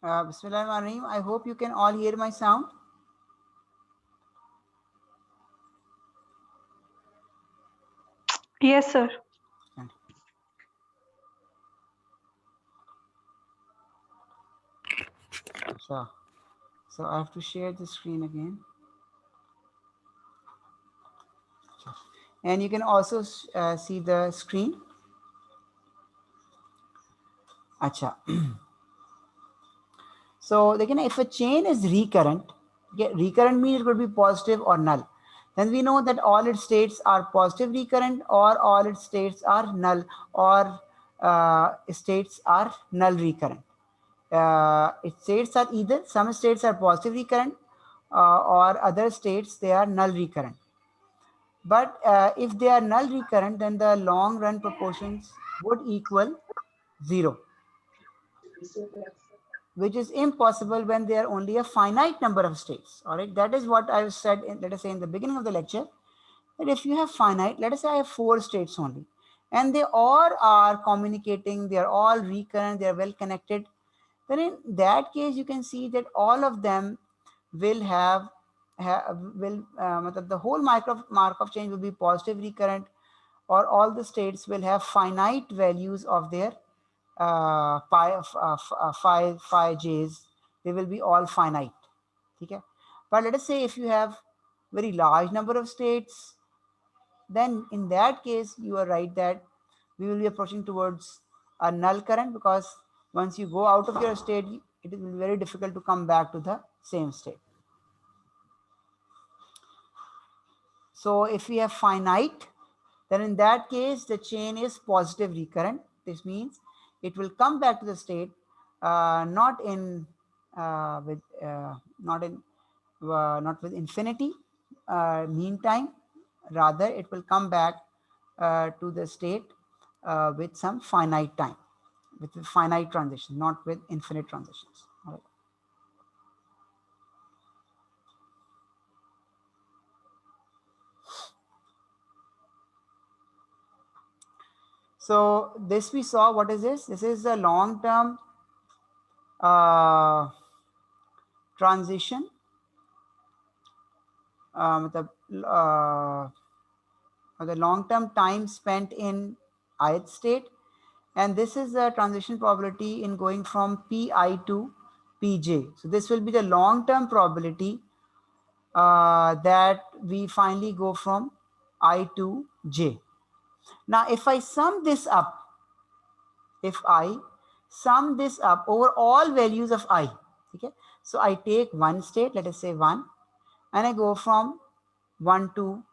Bismillahirrahmanirrahim. I hope you can all hear my sound. Yes, sir. So, so I have to share the screen again. And you can also see the screen. Acha. So again, if a chain is recurrent, okay, recurrent means it could be positive or null. Then we know that all its states are positive recurrent or all its states are null or states are null recurrent. Its states are either some states are positive recurrent or other states they are null recurrent. But if they are null recurrent, then the long run proportions would equal 0, which is impossible when there are only a finite number of states. All right, that is what I said, let us say in the beginning of the lecture, that if you have finite, let us say I have 4 states only, and they all are communicating, they are all recurrent, they are well connected, then in that case you can see that all of them will the whole Markov chain will be positive recurrent, or all the states will have finite values of their phi j's. They will be all finite. Okay? But let us say if you have very large number of states, then in that case you are right that we will be approaching towards a null current, because once you go out of your state, it will be very difficult to come back to the same state. So if we have finite, then in that case the chain is positive recurrent. This means it will come back to the state not in with not with infinity meantime, rather it will come back to the state with some finite time, with finite transition, not with infinite transitions. All right. So this we saw, what is this? This is a long-term uh, transition, मतलब, the long-term time spent in ith state, and this is the transition probability in going from pi to pj. So this will be the long-term probability that we finally go from I to j. Now, if I sum this up, if I sum this up over all values of I, okay, so I take one state, let us say 1, and I go from 1 to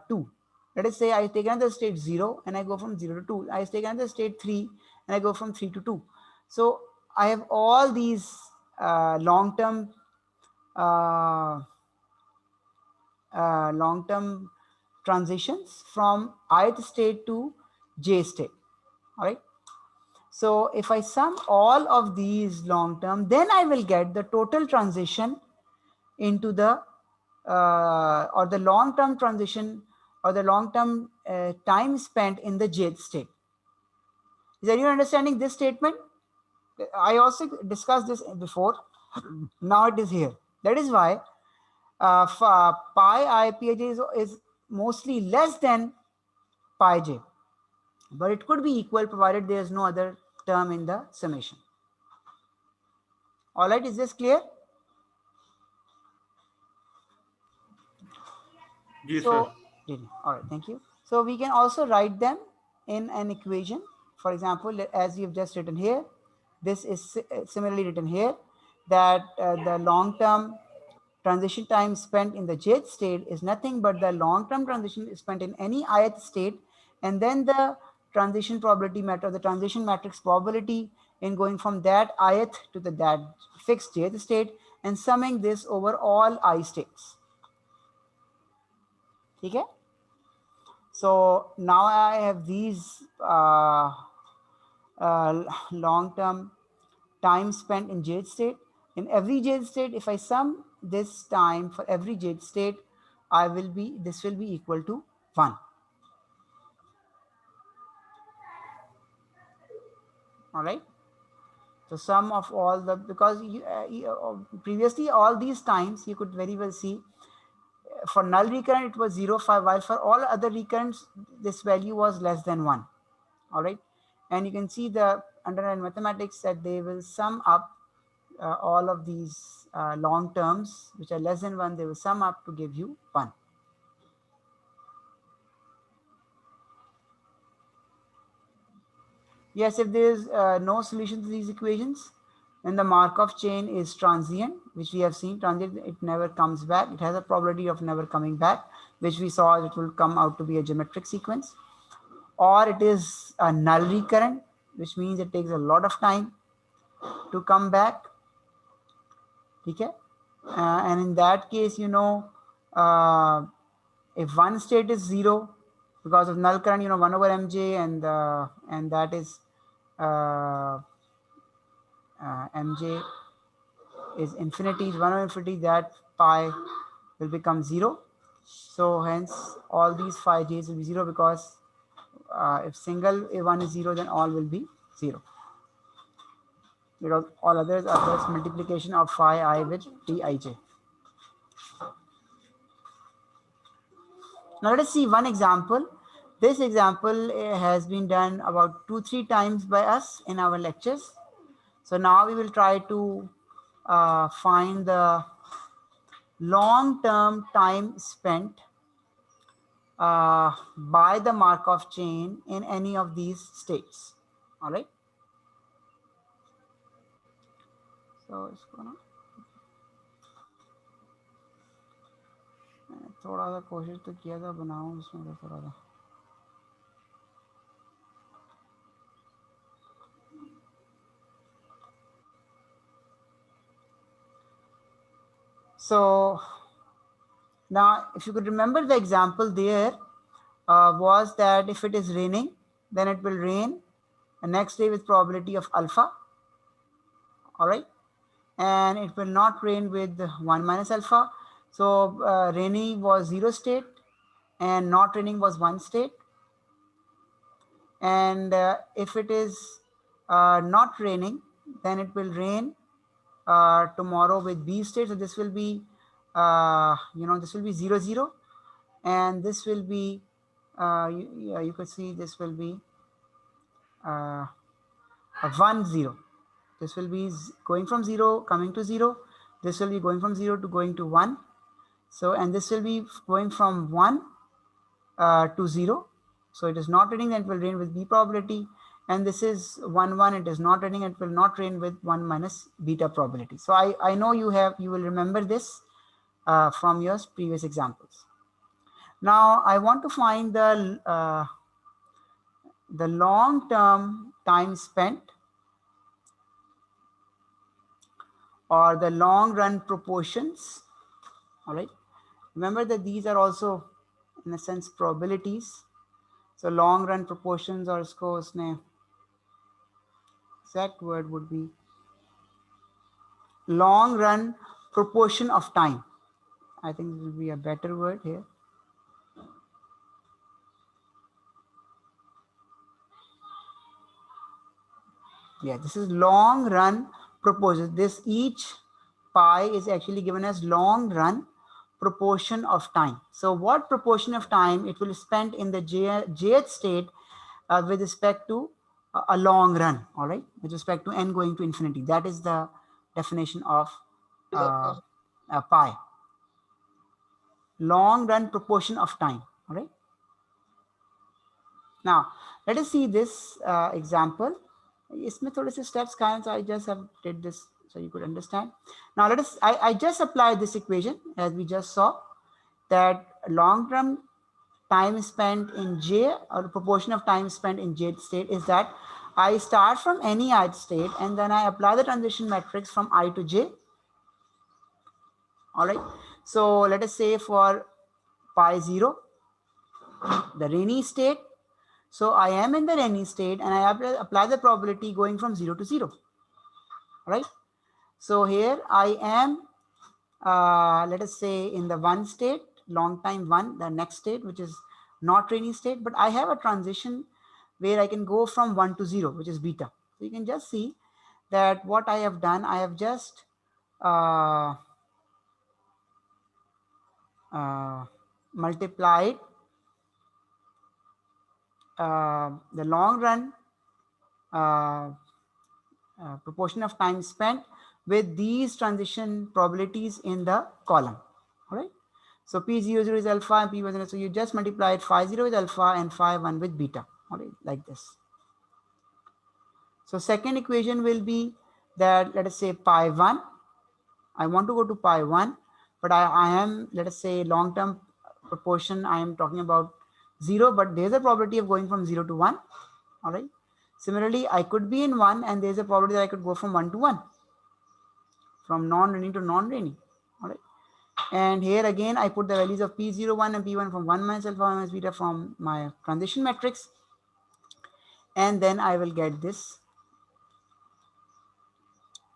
2. Let us say I take another state 0 and I go from 0 to 2. I take another state 3 and I go from 3 to 2. So I have all these long-term uh, long-term transitions from ith state to j state. All right. So if I sum all of these long term, then I will get the total transition into the or the long term transition, or the long term time spent in the jth state. Is anyone understanding this statement? I also discussed this before. Now it is here. That is why pi I pij is mostly less than pi j, but it could be equal provided there is no other term in the summation. All right, is this clear? Yes, sir. So, all right, thank you. So we can also write them in an equation. For example, as you've just written here, this is similarly written here, that the long-term transition time spent in the jth state is nothing but the long-term transition spent in any ith state, and then the transition probability matrix, the transition matrix probability in going from that ith to the that fixed jth state, and summing this over all I states. Okay. So now I have these long-term time spent in jth state. In every jth state, if I sum this time for every jth state, this will be equal to 1. All right. So sum of all the, because previously all these times you could very well see for null recurrent it was 0, 5, while for all other recurrents this value was less than 1. All right, and you can see the underlying mathematics that they will sum up all of these long terms which are less than 1, they will sum up to give you 1. Yes, if there is no solution to these equations, then the Markov chain is transient, which we have seen. Transient, it never comes back. It has a probability of never coming back, which we saw it will come out to be a geometric sequence. Or it is a null recurrent, which means it takes a lot of time to come back. Okay? And in that case, you know, if one state is 0 because of null current, you know, 1 over mj, and that is mj is infinity, is 1 over infinity, that pi will become 0. So hence all these phi j's will be 0, because if single one is 0, then all will be 0, because all others are just multiplication of phi I with tij. Now let us see one example. This example has been done about 2-3 times by us in our lectures. So now we will try to find the long-term time spent by the Markov chain in any of these states. All right. So इसको ना मैंने थोड़ा सा कोशिश तो किया था बनाऊं इसमें से थोड़ा सा. So now if you could remember, the example there was that if it is raining, then it will rain the next day with probability of alpha. All right, and it will not rain with 1 minus alpha. So raining was 0 state and not raining was 1 state. And if it is not raining, then it will rain tomorrow with B state. So this will be, you know, this will be 0, 0. And this will be, you could see this will be a 1, 0. This will be going from 0, coming to 0. This will be going from 0 to going to 1. So, and this will be going from 1 to 0. So it is not raining, then it will rain with B probability. And this is 1, 1, it is not raining, it will not rain with 1 minus beta probability. So I know you will remember this from your previous examples. Now I want to find the long-term time spent, or the long run proportions. All right. Remember that these are also in a sense probabilities. So long run proportions, or इसको उसने exact word would be long run proportion of time. I think it will be a better word here. Yeah, this is long run proportion. This each pi is actually given as long run proportion of time. So what proportion of time it will spend in the jth state with respect to a long run, all right, with respect to n going to infinity. That is the definition of pi. Long run proportion of time, all right. Now let us see this example. इसमें थोड़े से steps kind, so I just have did this so you could understand. Now let us, I just applied this equation as we just saw, that long term time spent in J, or the proportion of time spent in J state, is that I start from any ith state and then I apply the transition matrix from I to J. All right. So let us say for pi 0, the rainy state. So I am in the rainy state and I apply the probability going from 0 to 0. Right. So here I am, let us say in the 1 state, long time 1, the next state, which is not rainy state, but I have a transition where I can go from 1 to 0, which is beta. So you can just see that what I have done, I have just multiplied the long run proportion of time spent with these transition probabilities in the column. All right. So P00 is alpha and P1, so you just multiplied phi 0 with alpha and phi 1 with beta. All right, like this. So second equation will be that, let us say pi 1. I want to go to pi 1, but I am, let us say, long-term proportion, I am talking about 0, but there's a probability of going from 0 to 1. All right. Similarly, I could be in 1 and there's a probability that I could go from 1 to 1, from non-rainy to non-rainy. All right. And here again, I put the values of P01 and P1 from 1 minus alpha minus beta from my transition matrix. And then I will get this.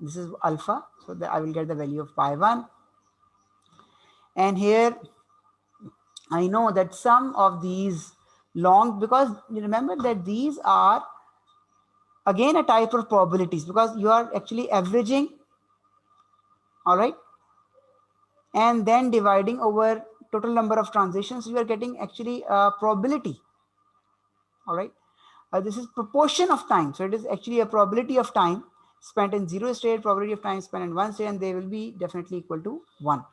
This is alpha. So that I will get the value of pi 1. And here I know that some of these long, because you remember that these are again a type of probabilities, because you are actually averaging, all right, and then dividing over total number of transitions, you are getting actually a probability. All right. This is proportion of time. So it is actually a probability of time spent in 0 state, probability of time spent in 1 state, and they will be definitely equal to 1.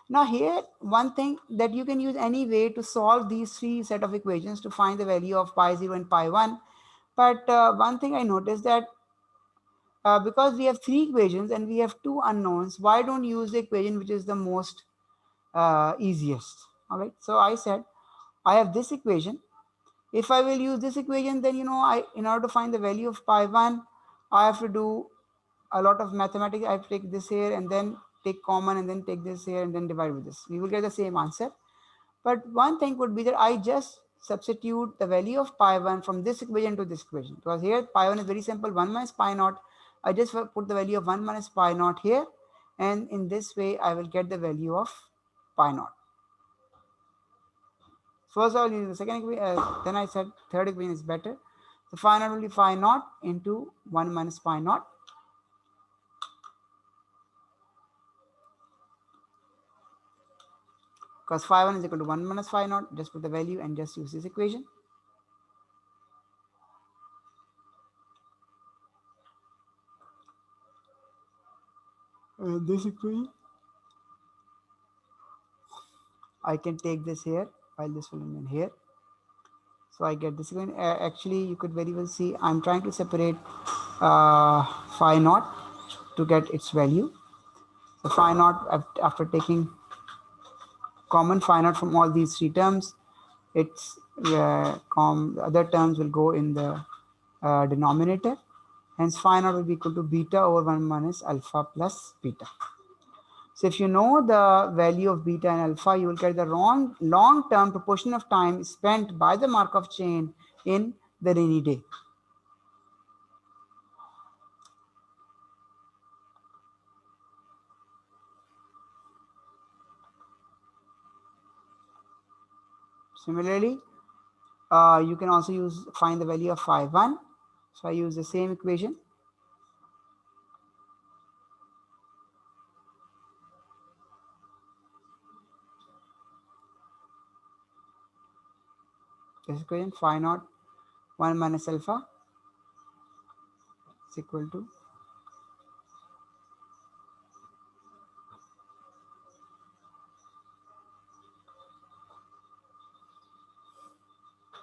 Now here, one thing that you can use any way to solve these three set of equations to find the value of pi 0 and pi 1. But one thing I noticed that because we have three equations and we have two unknowns, why don't use the equation which is the most easiest? All right. So I said, I have this equation. If I will use this equation, then, in order to find the value of pi 1, I have to do a lot of mathematics. I have to take this here and then take common and then take this here and then divide with this. We will get the same answer. But one thing could be that I just substitute the value of pi 1 from this equation to this equation. Because here pi 1 is very simple, 1 minus pi naught. I just put the value of 1 minus pi naught here. And in this way, I will get the value of pi naught. First I will use the second equation, then I said third equation is better. So phi naught will be phi naught into 1 minus pi naught. Because phi 1 is equal to 1 minus phi naught, just put the value and just use this equation. This equation, I can take this here while this will remain here. So I get this equation. Actually, you could very well see I'm trying to separate phi naught to get its value. So phi naught, after taking common phi naught from all these three terms, its the other terms will go in the denominator. Hence phi naught will be equal to beta over 1 minus alpha plus beta. So if you know the value of beta and alpha, you will get the long-term proportion of time spent by the Markov chain in the rainy day. Similarly, you can also find the value of phi 1. So I use the same equation. This equation phi naught 1 minus alpha is equal to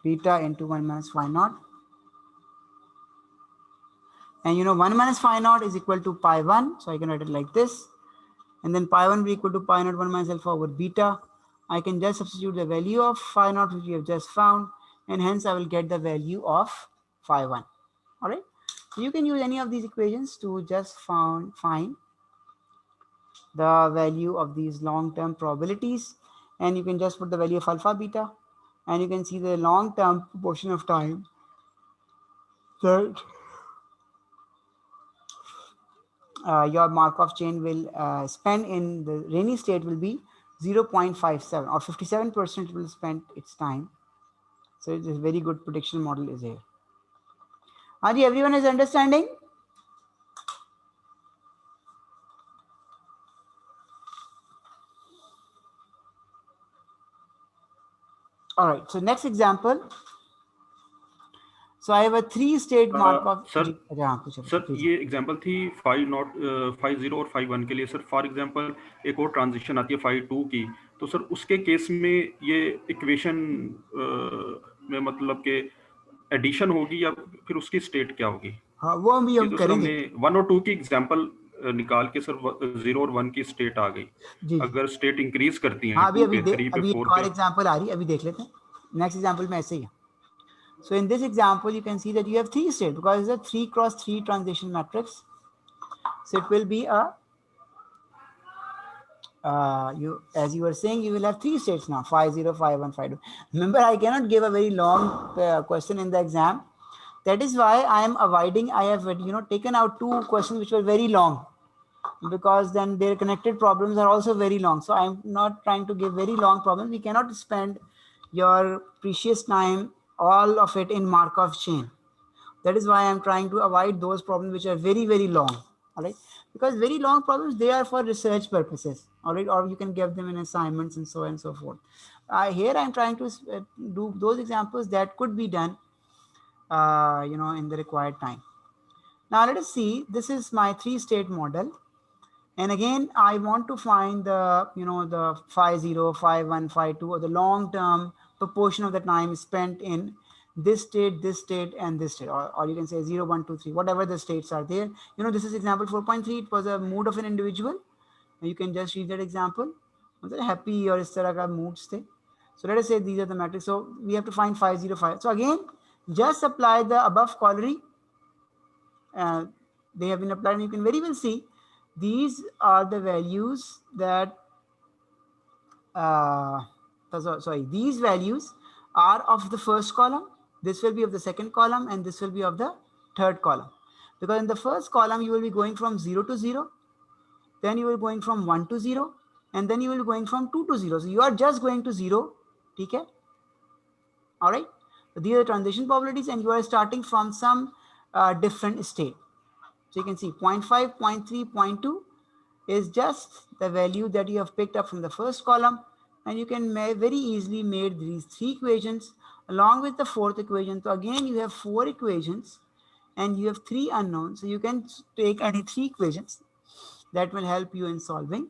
beta into 1 minus phi naught. And 1 minus phi naught is equal to pi 1. So I can write it like this. And then pi 1 will be equal to pi naught 1 minus alpha over beta. I can just substitute the value of phi naught which we have just found, and hence I will get the value of phi 1. All right. So you can use any of these equations to just find the value of these long-term probabilities, and you can just put the value of alpha beta, and you can see the long-term proportion of time that your Markov chain will spend in the rainy state will be 0.57 or 57% will spend its time. So it is a very good prediction model is here. Are everyone is understanding? All right, so next example. So I have a 3-state Markov. Sir sir ये example थी 5 0 और 5 1 के लिए sir. For example एक और transition आती है 5 2 की, तो सर उसके केस में ये इक्वेशन में मतलब के एडिशन होगी या फिर उसकी स्टेट क्या होगी? हाँ, वो भी हम तो सर करेंगे। हमने 1 और 2 की एग्जांपल निकाल के सर 0 और 1 की स्टेट आ गई। जी अगर स्टेट इंक्रीज करती हैं हाँ, 2 पे 3 पे अभी 4 एक और पे। एग्जांपल आ रही है, अभी देख लेते हैं। नेक्स्ट एग्जांपल में ऐसे ही है. So in this example, you can see that you have 3 states because it's a 3 cross 3 transition matrix. So it will be a as you were saying, you will have 3 states now: 5 0, 5 1, 5 2. Remember, I cannot give a very long question in the exam. That is why I am avoiding. I have taken out 2 questions which were very long, because then their connected problems are also very long. So I'm not trying to give very long problems. We cannot spend your precious time, all of it, in Markov chain. That is why I'm trying to avoid those problems which are very, very long. All right, because very long problems, they are for research purposes. All right, or you can give them in assignments and so on and so forth. Here I'm trying to do those examples that could be done in the required time. Now let us see, this is my 3-state model. And again, I want to find the 5 0, 5 1, 5 2, or the long term proportion of the time spent in this state, and this state, or you can say 0 1 2 3, whatever the states are there. This is example 4.3. It was a mood of an individual. You can just read that example. Happy or is tarah ka moods the. So let us say these are the matrix. So we have to find 5 0 5. So again, just apply the above corollary. They have been applied, and you can very well see these are the values that these values are of the first column, this will be of the second column, and this will be of the third column. Because in the first column you will be going from 0 to 0, then you will be going from 1 to 0, and then you will be going from 2 to 0. So you are just going to 0. Okay, all right. So these are the transition probabilities, and you are starting from some different state. So you can see 0.5, 0.3, 0.2 is just the value that you have picked up from the first column, and you can very easily make these 3 equations along with the 4th equation. So again, you have 4 equations and you have 3 unknowns. So you can take any 3 equations that will help you in solving,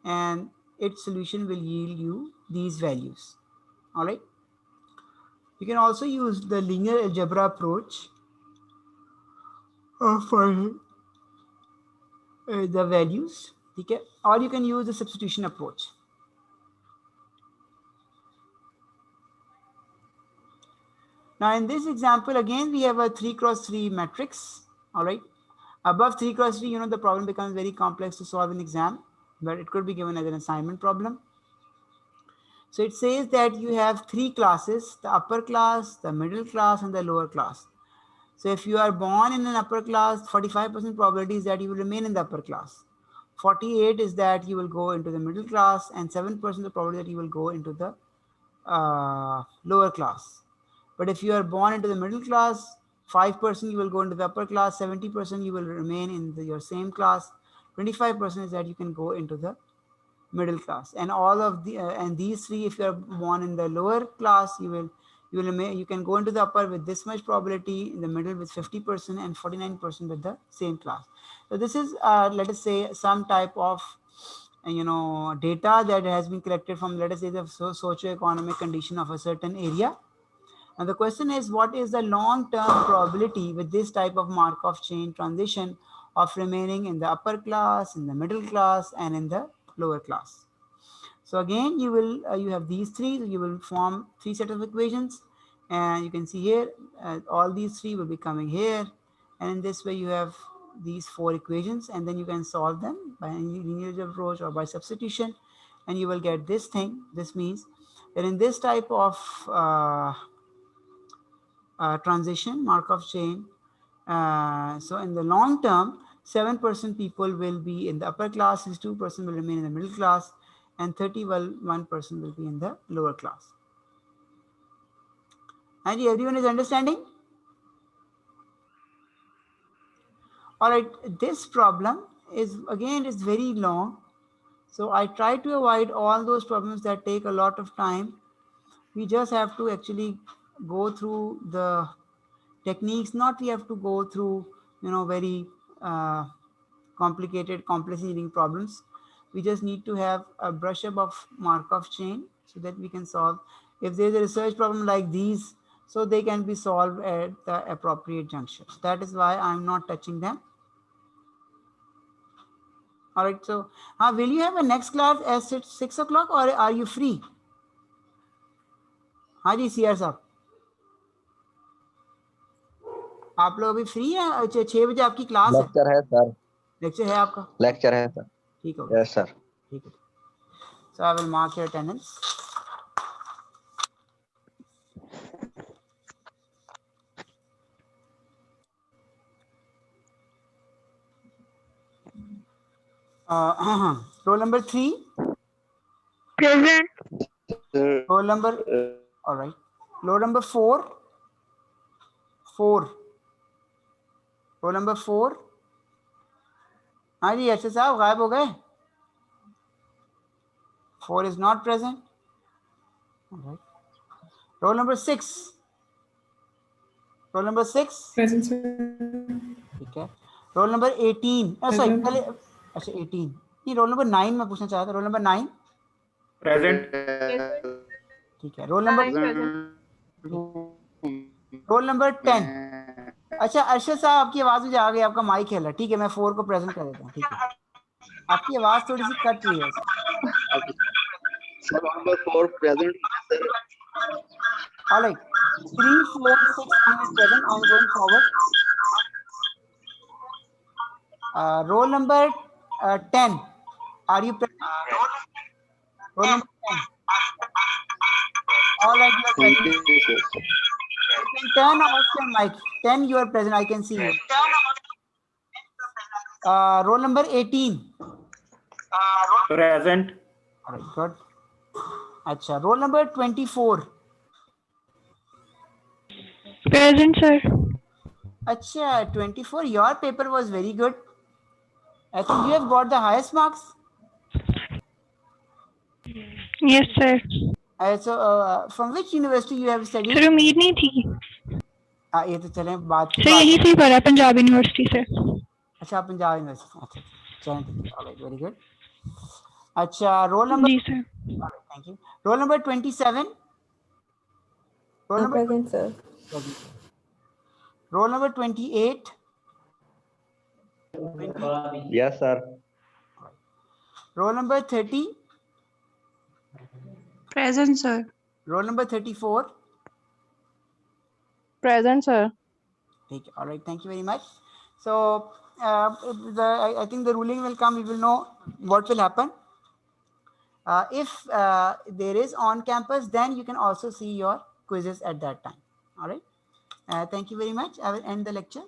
and its solution will yield you these values. All right. You can also use the linear algebra approach for the values. Okay, or you can use the substitution approach. Now in this example, again we have a 3 cross 3 matrix. All right, above 3 cross 3, the problem becomes very complex to solve in exam, but it could be given as an assignment problem. So it says that you have 3 classes: the upper class, the middle class, and the lower class. So if you are born in an upper class, 45% probability is that you will remain in the upper class. 48 is that you will go into the middle class, and 7% the probability that you will go into the lower class. But if you are born into the middle class, 5% you will go into the upper class, 70% you will remain in your same class, 25% is that you can go into the middle class. And all of the and these 3, if you are born in the lower class, you can go into the upper with this much probability, in the middle with 50%, and 49% with the same class. So this is let us say some type of data that has been collected from, let us say, the socio-economic condition of a certain area. Now the question is, what is the long-term probability with this type of Markov chain transition of remaining in the upper class, in the middle class, and in the lower class? So again, you have these 3. You will form 3 sets of equations, and you can see here all these 3 will be coming here, and in this way you have these 4 equations, and then you can solve them by any linear approach or by substitution, and you will get this thing. This means that in this type of transition Markov chain, so in the long term, 7% people will be in the upper class, 62% will remain in the middle class, and 31% will be in the lower class. And everyone is understanding? All right, this problem is very long, so I try to avoid all those problems that take a lot of time. We just have to actually go through the techniques. Not we have to go through, very complicated, complex engineering problems. We just need to have a brush up of Markov chain so that we can solve. If there's a research problem like these, so they can be solved at the appropriate junctures. That is why I'm not touching them. All right. So, will you have a next class at 6 o'clock, or are you free? हाँ जी CR साहब, आप लोग अभी free हैं? 6 बजे आपकी class है? Lecture है सर, लेक्चर है आपका? लेक्चर है सर। ठीक है यस सर। ठीक है। So I will mark your attendance. Roll number 3. Present. Roll number, all right. Roll number 4. 4. Roll number 4. हाँ जी ऐसे साहब गायब हो गए? 4 is not present. All right. Roll number 6. Roll number 6. Present, sir. ठीक है। Roll number 18. Sorry, पहले अच्छा 18 नहीं, roll number 9 मैं पूछना चाहता था। roll number 9 present. ठीक है। roll number roll number 10। अच्छा अर्शद साहब आपकी आवाज मुझे आ गई, आपका माइक है। ठीक है मैं 4 को प्रेजेंट कर देता हूँ। ठीक है आपकी आवाज थोड़ी सी कट रही है। Sir number 4 present sir. All right, 3, 4, 6, and 7. I'm going forward. Roll number 10. Are you present? Roll number 10. All right, you are present. You can turn off your mic. 10, you are present. I can see you. Roll number 18. Present. All right, good. अच्छा, roll number 24. Present, sir. अच्छा 24. Your paper was very good. I think you have got the highest marks. Yes, sir. So from which university you have studied? Sir उम्मीद नहीं थी। ये तो चलें बात की सर यहीं से ही पढ़ा, पंजाब यूनिवर्सिटी से। अच्छा पंजाब यूनिवर्सिटी। अच्छा चलें ठीक है। Alright very good. अच्छा रोल नंबर जी sir. Thank you. Roll number 27। Roll number Present, sir. Roll number 28। Yes sir. Roll number 30। Present, sir. Roll number 34। Present, sir. ठीक है। Alright thank you very much. So I think the ruling will come. We will know what will happen. If there is on campus, then you can also see your quizzes at that time. All right. Thank you very much. I will end the lecture.